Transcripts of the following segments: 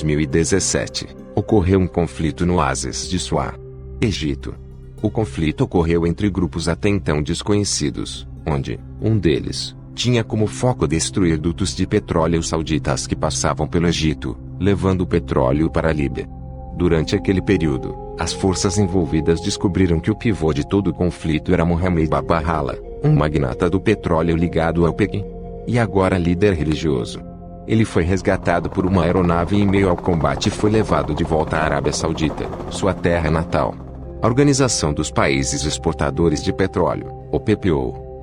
2017, ocorreu um conflito no oásis de Suá, Egito. O conflito ocorreu entre grupos até então desconhecidos, onde um deles tinha como foco destruir dutos de petróleo sauditas que passavam pelo Egito, levando o petróleo para a Líbia. Durante aquele período, as forças envolvidas descobriram que o pivô de todo o conflito era Mohammed Babbarhala, um magnata do petróleo ligado ao Pequim, e agora líder religioso. Ele foi resgatado por uma aeronave em meio ao combate e foi levado de volta à Arábia Saudita, sua terra natal. A Organização dos Países Exportadores de Petróleo, OPEP,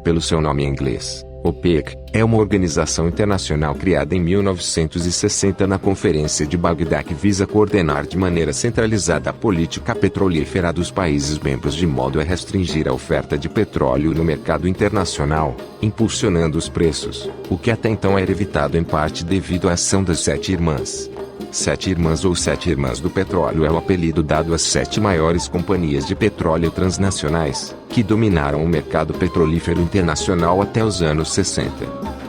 pelo seu nome em inglês, OPEC, é uma organização internacional criada em 1960 na Conferência de Bagdá que visa coordenar de maneira centralizada a política petrolífera dos países membros de modo a restringir a oferta de petróleo no mercado internacional, impulsionando os preços, o que até então era evitado em parte devido à ação das Sete Irmãs. Sete Irmãs ou Sete Irmãs do Petróleo é o apelido dado às 7 maiores companhias de petróleo transnacionais, que dominaram o mercado petrolífero internacional até os anos 60.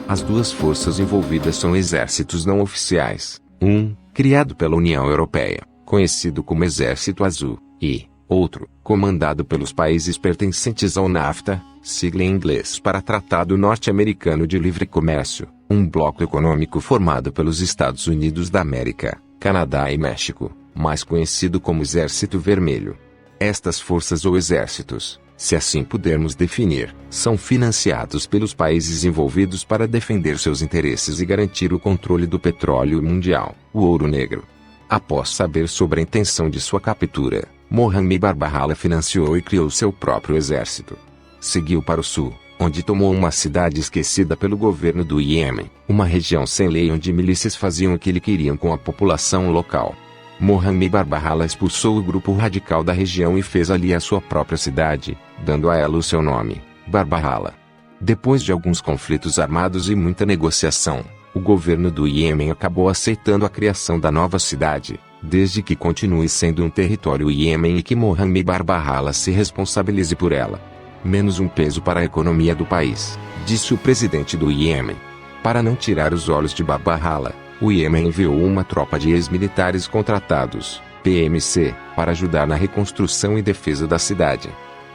As duas forças envolvidas são exércitos não oficiais, um, criado pela União Europeia, conhecido como Exército Azul, e outro, comandado pelos países pertencentes ao NAFTA, sigla em inglês para Tratado Norte-Americano de Livre Comércio, um bloco econômico formado pelos Estados Unidos da América, Canadá e México, mais conhecido como Exército Vermelho. Estas forças ou exércitos, se assim pudermos definir, são financiados pelos países envolvidos para defender seus interesses e garantir o controle do petróleo mundial, o ouro negro. Após saber sobre a intenção de sua captura, Mohammed Babbarhala financiou e criou seu próprio exército. Seguiu para o sul, onde tomou uma cidade esquecida pelo governo do Iêmen, uma região sem lei onde milícias faziam o que ele queriam com a população local. Mohammed Babbarhala expulsou o grupo radical da região e fez ali a sua própria cidade, dando a ela o seu nome, Babbarhala. Depois de alguns conflitos armados e muita negociação, o governo do Iêmen acabou aceitando a criação da nova cidade, desde que continue sendo um território Iêmen e que Mohammed Babbarhala se responsabilize por ela. Menos um peso para a economia do país, disse o presidente do Iêmen. Para não tirar os olhos de Babbarhala, o Iêmen enviou uma tropa de ex-militares contratados, PMC, para ajudar na reconstrução e defesa da cidade.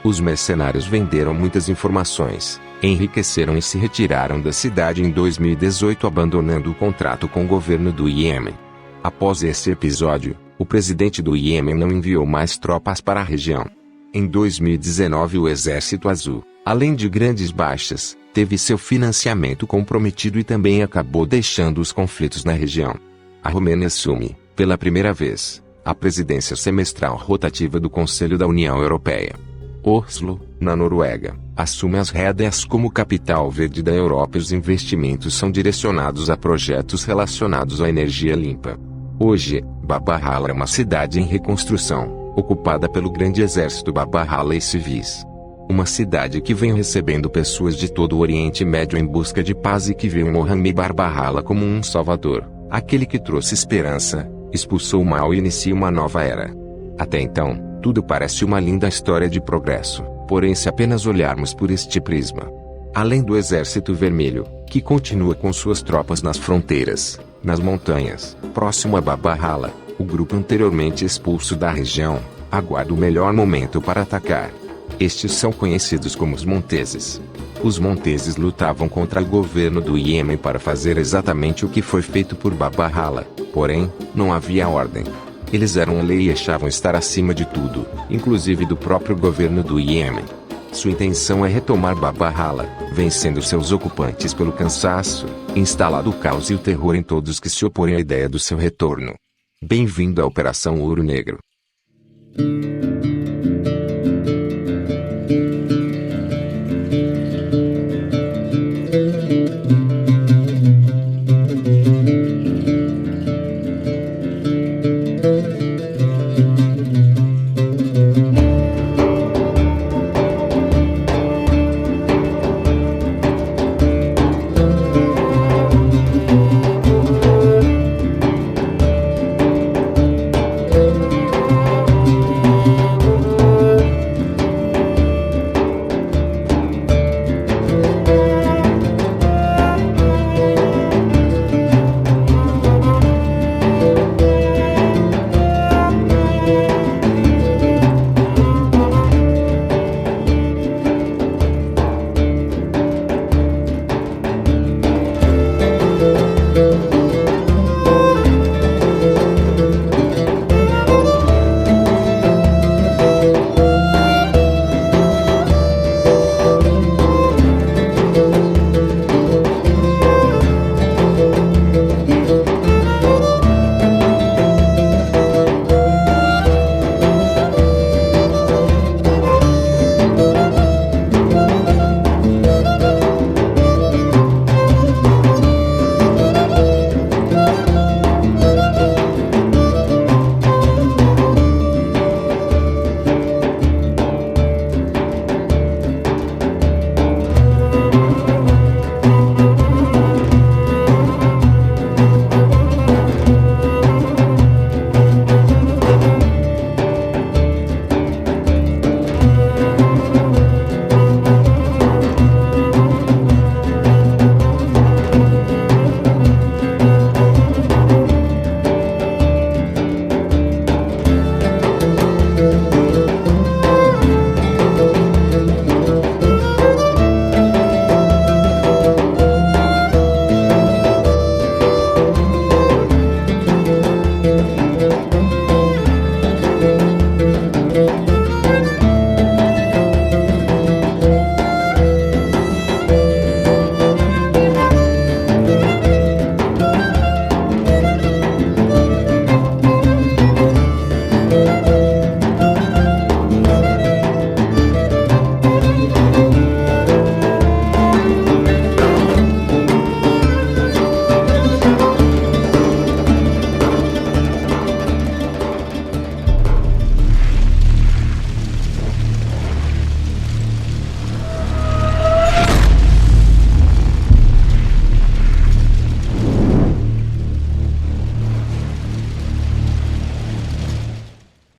Os mercenários venderam muitas informações, enriqueceram e se retiraram da cidade em 2018, abandonando o contrato com o governo do Iêmen. Após esse episódio, o presidente do Iêmen não enviou mais tropas para a região. Em 2019, o Exército Azul, além de grandes baixas, teve seu financiamento comprometido e também acabou deixando os conflitos na região. A Romênia assume, pela primeira vez, a presidência semestral rotativa do Conselho da União Europeia. Oslo, na Noruega, assume as rédeas como capital verde da Europa e os investimentos são direcionados a projetos relacionados à energia limpa. Hoje, Babbarhala é uma cidade em reconstrução, ocupada pelo grande exército Babbarhala e civis. Uma cidade que vem recebendo pessoas de todo o Oriente Médio em busca de paz e que vê Mohammed Babbarhala como um salvador, aquele que trouxe esperança, expulsou o mal e inicia uma nova era. Até então, tudo parece uma linda história de progresso, porém se apenas olharmos por este prisma. Além do Exército Vermelho, que continua com suas tropas nas fronteiras, nas montanhas, próximo a Babbarhala, o grupo anteriormente expulso da região aguarda o melhor momento para atacar. Estes são conhecidos como os monteses. Os monteses lutavam contra o governo do Iêmen para fazer exatamente o que foi feito por Babbarhala, porém, não havia ordem. Eles eram a lei e achavam estar acima de tudo, inclusive do próprio governo do Iêmen. Sua intenção é retomar Babbarhala, vencendo seus ocupantes pelo cansaço, instalado o caos e o terror em todos que se opõem à ideia do seu retorno. Bem-vindo à Operação Ouro Negro.